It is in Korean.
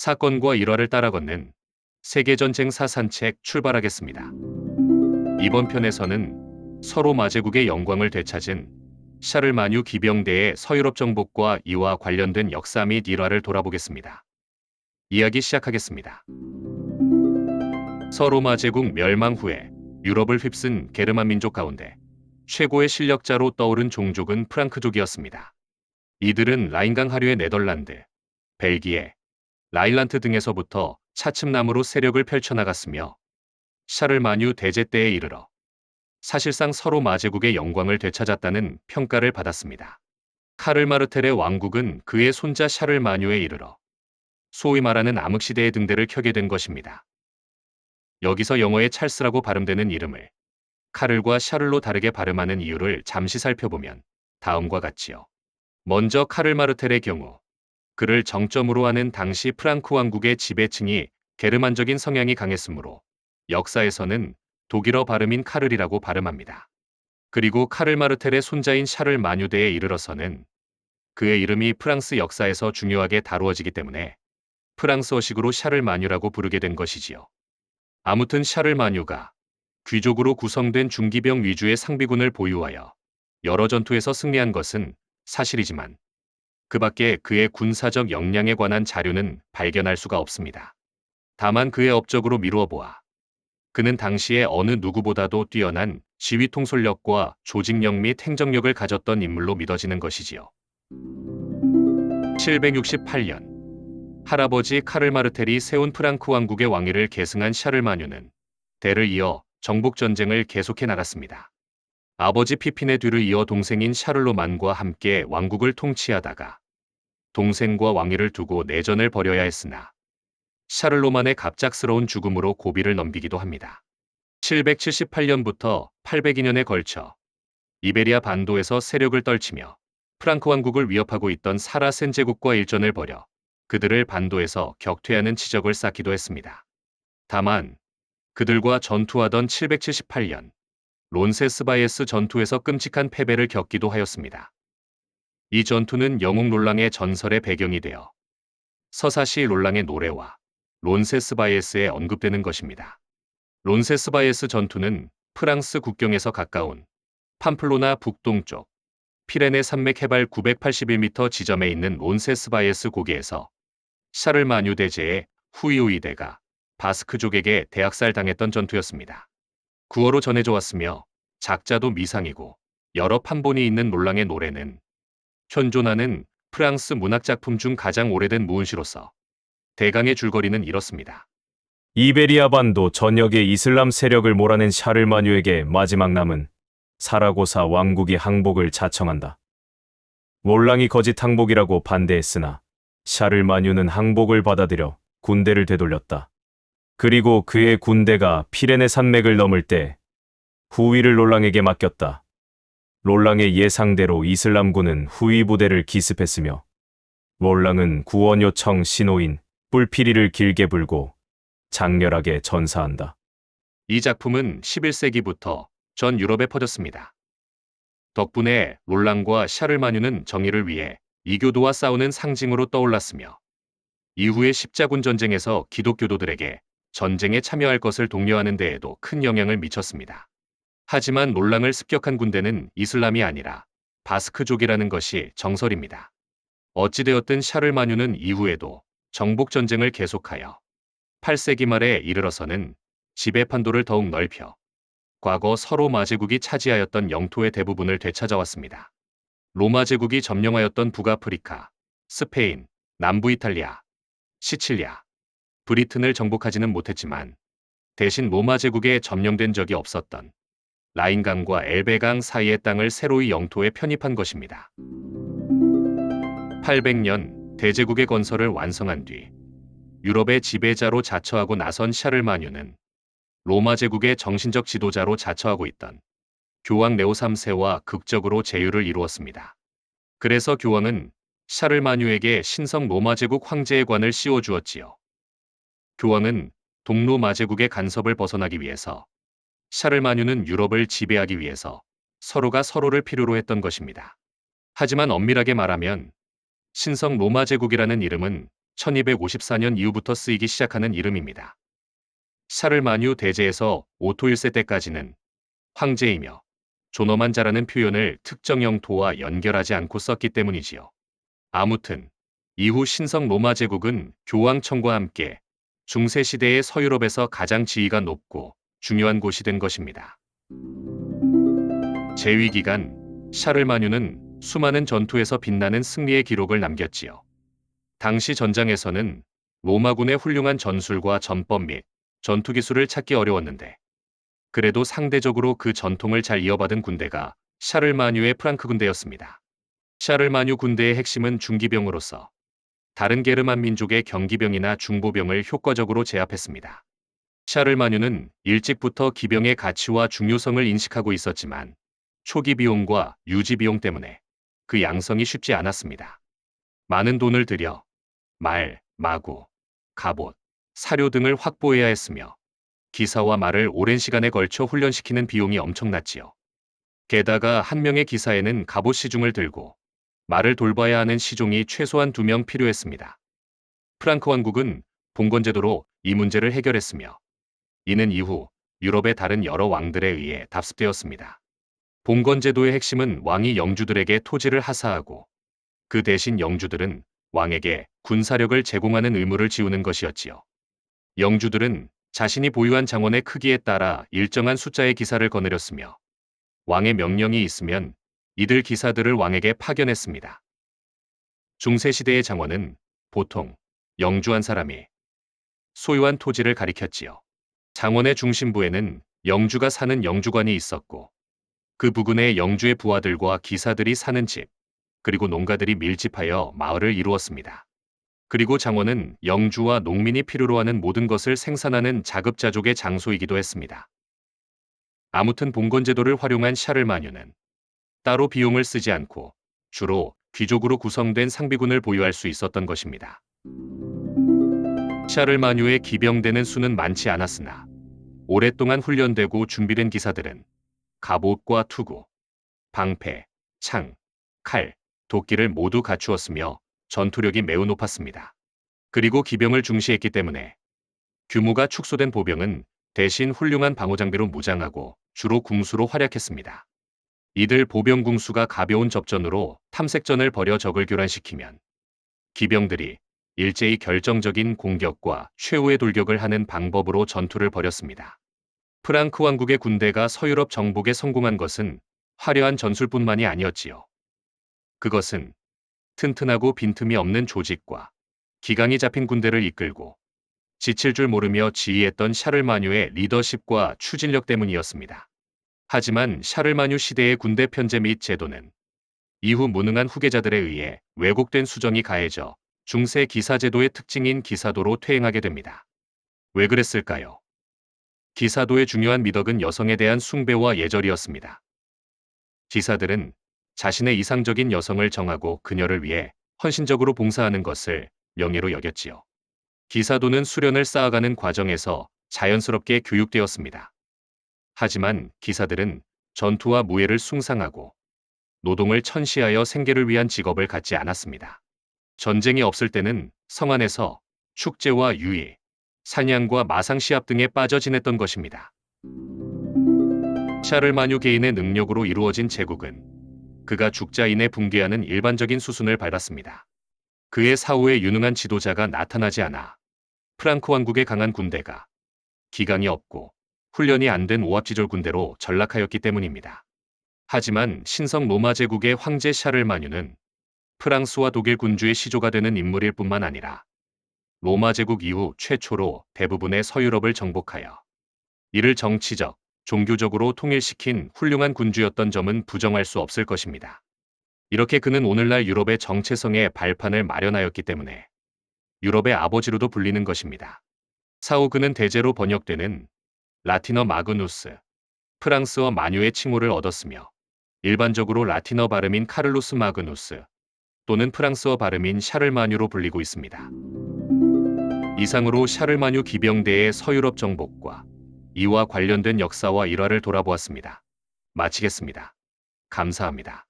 사건과 일화를 따라 걷는 세계전쟁 사산책 출발하겠습니다. 이번 편에서는 서로 마제국의 영광을 되찾은 샤를마뉴 기병대의 서유럽 정복과 이와 관련된 역사 및 일화를 돌아보겠습니다. 이야기 시작하겠습니다. 서로 마제국 멸망 후에 유럽을 휩쓴 게르만 민족 가운데 최고의 실력자로 떠오른 종족은 프랑크족이었습니다. 이들은 라인강 하류의 네덜란드, 벨기에, 라인란트 등에서부터 차츰남으로 세력을 펼쳐나갔으며 샤를마뉴 대제 때에 이르러 사실상 서로 마제국의 영광을 되찾았다는 평가를 받았습니다. 카를 마르텔의 왕국은 그의 손자 샤를마뉴에 이르러 소위 말하는 암흑시대의 등대를 켜게 된 것입니다. 여기서 영어의 찰스라고 발음되는 이름을 카를과 샤를로 다르게 발음하는 이유를 잠시 살펴보면 다음과 같지요. 먼저 카를 마르텔의 경우 그를 정점으로 하는 당시 프랑크 왕국의 지배층이 게르만적인 성향이 강했으므로 역사에서는 독일어 발음인 카를이라고 발음합니다. 그리고 카를 마르텔의 손자인 샤를 마뉴대에 이르러서는 그의 이름이 프랑스 역사에서 중요하게 다루어지기 때문에 프랑스어식으로 샤를 마뉴라고 부르게 된 것이지요. 아무튼 샤를 마뉴가 귀족으로 구성된 중기병 위주의 상비군을 보유하여 여러 전투에서 승리한 것은 사실이지만 그 밖에 그의 군사적 역량에 관한 자료는 발견할 수가 없습니다. 다만 그의 업적으로 미루어 보아 그는 당시에 어느 누구보다도 뛰어난 지휘 통솔력과 조직력 및 행정력을 가졌던 인물로 믿어지는 것이지요. 768년 할아버지 카를 마르텔이 세운 프랑크 왕국의 왕위를 계승한 샤를마뉴는 대를 이어 정복전쟁을 계속해 나갔습니다. 아버지 피핀의 뒤를 이어 동생인 샤를로만과 함께 왕국을 통치하다가 동생과 왕위를 두고 내전을 벌여야 했으나 샤를로만의 갑작스러운 죽음으로 고비를 넘기기도 합니다. 778년부터 802년에 걸쳐 이베리아 반도에서 세력을 떨치며 프랑크 왕국을 위협하고 있던 사라센 제국과 일전을 벌여 그들을 반도에서 격퇴하는 치적을 쌓기도 했습니다. 다만 그들과 전투하던 778년 론세스바예스 전투에서 끔찍한 패배를 겪기도 하였습니다. 이 전투는 영웅 롤랑의 전설의 배경이 되어 서사시 롤랑의 노래와 론세스바예스에 언급되는 것입니다. 론세스바예스 전투는 프랑스 국경에서 가까운 팜플로나 북동쪽 피레네 산맥 해발 981m 지점에 있는 론세스바예스 고개에서 샤를마뉴 대제의 후이오이대가 바스크족에게 대학살당했던 전투였습니다. 구어로 전해져 왔으며 작자도 미상이고 여러 판본이 있는 롤랑의 노래는 현존하는 프랑스 문학작품 중 가장 오래된 무은시로서 대강의 줄거리는 이렇습니다. 이베리아 반도 전역의 이슬람 세력을 몰아낸 샤를마뉴에게 마지막 남은 사라고사 왕국이 항복을 자청한다. 롤랑이 거짓 항복이라고 반대했으나 샤를마뉴는 항복을 받아들여 군대를 되돌렸다. 그리고 그의 군대가 피레네 산맥을 넘을 때 후위를 롤랑에게 맡겼다. 롤랑의 예상대로 이슬람군은 후위 부대를 기습했으며 롤랑은 구원 요청 신호인 뿔피리를 길게 불고 장렬하게 전사한다. 이 작품은 11세기부터 전 유럽에 퍼졌습니다. 덕분에 롤랑과 샤를마뉴는 정의를 위해 이교도와 싸우는 상징으로 떠올랐으며 이후의 십자군 전쟁에서 기독교도들에게 전쟁에 참여할 것을 독려하는 데에도 큰 영향을 미쳤습니다. 하지만 롤랑을 습격한 군대는 이슬람이 아니라 바스크족이라는 것이 정설입니다. 어찌되었든 샤를마뉴는 이후에도 정복전쟁을 계속하여 8세기 말에 이르러서는 지배 판도를 더욱 넓혀 과거 서로 마제국이 차지하였던 영토의 대부분을 되찾아왔습니다. 로마 제국이 점령하였던 북아프리카, 스페인, 남부 이탈리아, 시칠리아, 브리튼을 정복하지는 못했지만 대신 로마 제국에 점령된 적이 없었던 라인강과 엘베강 사이의 땅을 새로이 영토에 편입한 것입니다. 800년 대제국의 건설을 완성한 뒤 유럽의 지배자로 자처하고 나선 샤를마뉴는 로마 제국의 정신적 지도자로 자처하고 있던 교황 레오 3세와 극적으로 제휴를 이루었습니다. 그래서 교황은 샤를마뉴에게 신성 로마 제국 황제의 관을 씌워주었지요. 교황은 동로마 제국의 간섭을 벗어나기 위해서 샤를마뉴는 유럽을 지배하기 위해서 서로가 서로를 필요로 했던 것입니다. 하지만 엄밀하게 말하면 신성 로마 제국이라는 이름은 1254년 이후부터 쓰이기 시작하는 이름입니다. 샤를마뉴 대제에서 오토 1세 때까지는 황제이며 존엄한 자라는 표현을 특정 영토와 연결하지 않고 썼기 때문이지요. 아무튼 이후 신성 로마 제국은 교황청과 함께 중세 시대의 서유럽에서 가장 지위가 높고 중요한 곳이 된 것입니다. 재위 기간 샤를마뉴는 수많은 전투에서 빛나는 승리의 기록을 남겼지요. 당시 전장에서는 로마군의 훌륭한 전술과 전법 및 전투 기술을 찾기 어려웠는데 그래도 상대적으로 그 전통을 잘 이어받은 군대가 샤를마뉴의 프랑크 군대였습니다. 샤를마뉴 군대의 핵심은 중기병으로서 다른 게르만 민족의 경기병이나 중보병을 효과적으로 제압했습니다. 샤를마뉴는 일찍부터 기병의 가치와 중요성을 인식하고 있었지만 초기 비용과 유지 비용 때문에 그 양성이 쉽지 않았습니다. 많은 돈을 들여 말, 마구, 갑옷, 사료 등을 확보해야 했으며 기사와 말을 오랜 시간에 걸쳐 훈련시키는 비용이 엄청났지요. 게다가 한 명의 기사에는 갑옷 시중을 들고 말을 돌봐야 하는 시종이 최소한 2명 필요했습니다. 프랑크 왕국은 봉건제도로 이 문제를 해결했으며 이는 이후 유럽의 다른 여러 왕들에 의해 답습되었습니다. 봉건제도의 핵심은 왕이 영주들에게 토지를 하사하고 그 대신 영주들은 왕에게 군사력을 제공하는 의무를 지우는 것이었지요. 영주들은 자신이 보유한 장원의 크기에 따라 일정한 숫자의 기사를 거느렸으며 왕의 명령이 있으면 이들 기사들을 왕에게 파견했습니다. 중세시대의 장원은 보통 영주 한 사람이 소유한 토지를 가리켰지요. 장원의 중심부에는 영주가 사는 영주관이 있었고 그 부근에 영주의 부하들과 기사들이 사는 집, 그리고 농가들이 밀집하여 마을을 이루었습니다. 그리고 장원은 영주와 농민이 필요로 하는 모든 것을 생산하는 자급자족의 장소이기도 했습니다. 아무튼 봉건제도를 활용한 샤를마뉴는 따로 비용을 쓰지 않고 주로 귀족으로 구성된 상비군을 보유할 수 있었던 것입니다. 샤를마뉴의 기병대는 수는 많지 않았으나 오랫동안 훈련되고 준비된 기사들은 갑옷과 투구, 방패, 창, 칼, 도끼를 모두 갖추었으며 전투력이 매우 높았습니다. 그리고 기병을 중시했기 때문에 규모가 축소된 보병은 대신 훌륭한 방어장비로 무장하고 주로 궁수로 활약했습니다. 이들 보병 궁수가 가벼운 접전으로 탐색전을 벌여 적을 교란시키면 기병들이 일제히 결정적인 공격과 최후의 돌격을 하는 방법으로 전투를 벌였습니다. 프랑크 왕국의 군대가 서유럽 정복에 성공한 것은 화려한 전술뿐만이 아니었지요. 그것은 튼튼하고 빈틈이 없는 조직과 기강이 잡힌 군대를 이끌고 지칠 줄 모르며 지휘했던 샤를마뉴의 리더십과 추진력 때문이었습니다. 하지만 샤를마뉴 시대의 군대 편제 및 제도는 이후 무능한 후계자들에 의해 왜곡된 수정이 가해져 중세 기사제도의 특징인 기사도로 퇴행하게 됩니다. 왜 그랬을까요? 기사도의 중요한 미덕은 여성에 대한 숭배와 예절이었습니다. 기사들은 자신의 이상적인 여성을 정하고 그녀를 위해 헌신적으로 봉사하는 것을 명예로 여겼지요. 기사도는 수련을 쌓아가는 과정에서 자연스럽게 교육되었습니다. 하지만 기사들은 전투와 무예를 숭상하고 노동을 천시하여 생계를 위한 직업을 갖지 않았습니다. 전쟁이 없을 때는 성 안에서 축제와 유의, 사냥과 마상 시합 등에 빠져 지냈던 것입니다. 샤를마뉴 개인의 능력으로 이루어진 제국은 그가 죽자 이내 붕괴하는 일반적인 수순을 밟았습니다. 그의 사후에 유능한 지도자가 나타나지 않아 프랑크 왕국의 강한 군대가 기강이 없고 훈련이 안 된 오합지졸 군대로 전락하였기 때문입니다. 하지만 신성 로마 제국의 황제 샤를마뉴는 프랑스와 독일 군주의 시조가 되는 인물일 뿐만 아니라 로마 제국 이후 최초로 대부분의 서유럽을 정복하여 이를 정치적, 종교적으로 통일시킨 훌륭한 군주였던 점은 부정할 수 없을 것입니다. 이렇게 그는 오늘날 유럽의 정체성의 발판을 마련하였기 때문에 유럽의 아버지로도 불리는 것입니다. 사후 그는 대제로 번역되는 라틴어 마그누스, 프랑스어 마뉴의 칭호를 얻었으며 일반적으로 라틴어 발음인 카를로스 마그누스 또는 프랑스어 발음인 샤를마뉴로 불리고 있습니다. 이상으로 샤를마뉴 기병대의 서유럽 정복과 이와 관련된 역사와 일화를 돌아보았습니다. 마치겠습니다. 감사합니다.